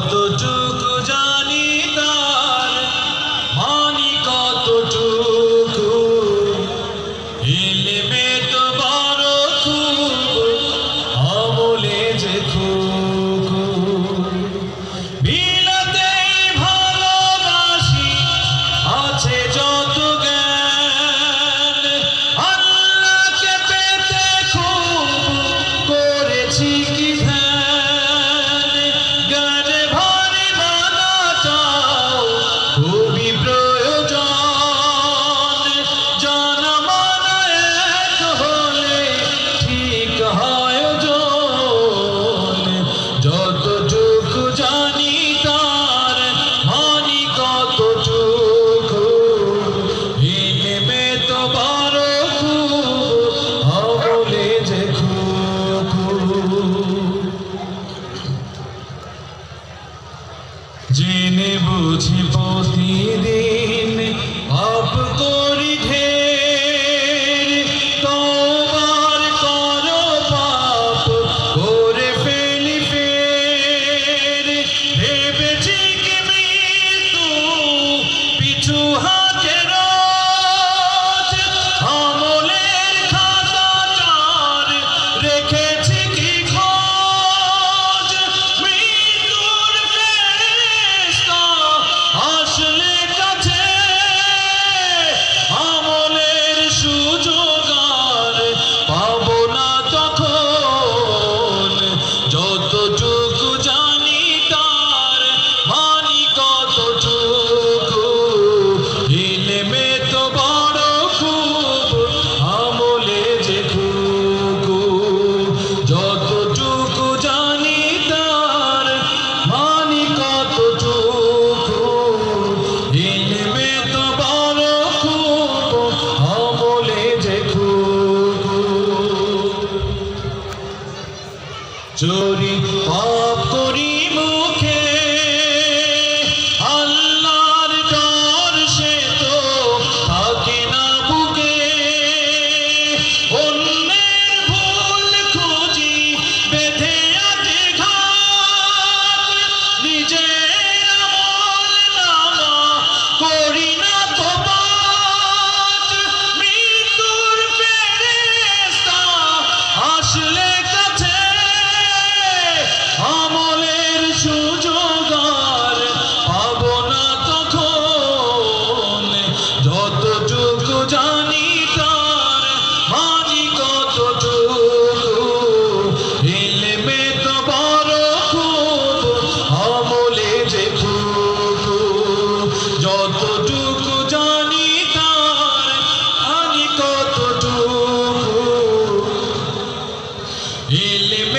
যতটুকু জানি তার মানি কতটুকু, ইলমে তো বড় খুব, আমলে যে খুব। বিলাতেই ভালোবাসি আছে যত জ্ঞান, আল্লাহকে পেতে খুব করেছি কি ধ্যান। জ্ঞানে ভারী বানাটাও খুবই প্রয়োজন, জানা মানা এক হলে ঠিক হয় ওজন। যতটুকু জানি তার মানি কতটুকু, ইলমে তো বড় খুব, আমলে যে খুব। জেনে বুঝি প্রতিদিন পাপ করি ঢের, তওবার করো পাপ করে ফেলি ফের। ভেবেছি কি মৃত্যু পিছু হাতে রোজ, আমলের খাতা চার রেখেছি কি খোঁজ। মৃত্যুর ফেরেশতা আসলে কাছে, আমলের সুযোগ আর পাবো না তখন। যতটুকু জানি তার মানি কতটুকু, ইলমে তো বড় খুব, আমলে যে খুব। যতটুকু জানি তার মানি কতটুকু, ইলমে তো বড় খুব, আমলে যে খুব। চোরি পাপ করি মুখে, আল্লাহর ডর সে তো থাকে না বুকে। অন্যের ভুল খুঁজি বেঁধে আছে ঘাত, নিজের আমল নামা করি না তো বাদ। মৃত্যুর ফেরেশতা আসলে কাছে, আমলের সুযোগ আর পাবো না তখন। যতটুকু জানি তার মানি কতটুকু, ইলমে তো বড় খুব, আমলে যে খুব। যতটুকু জানি তার মানি কতটুকু, ইলমে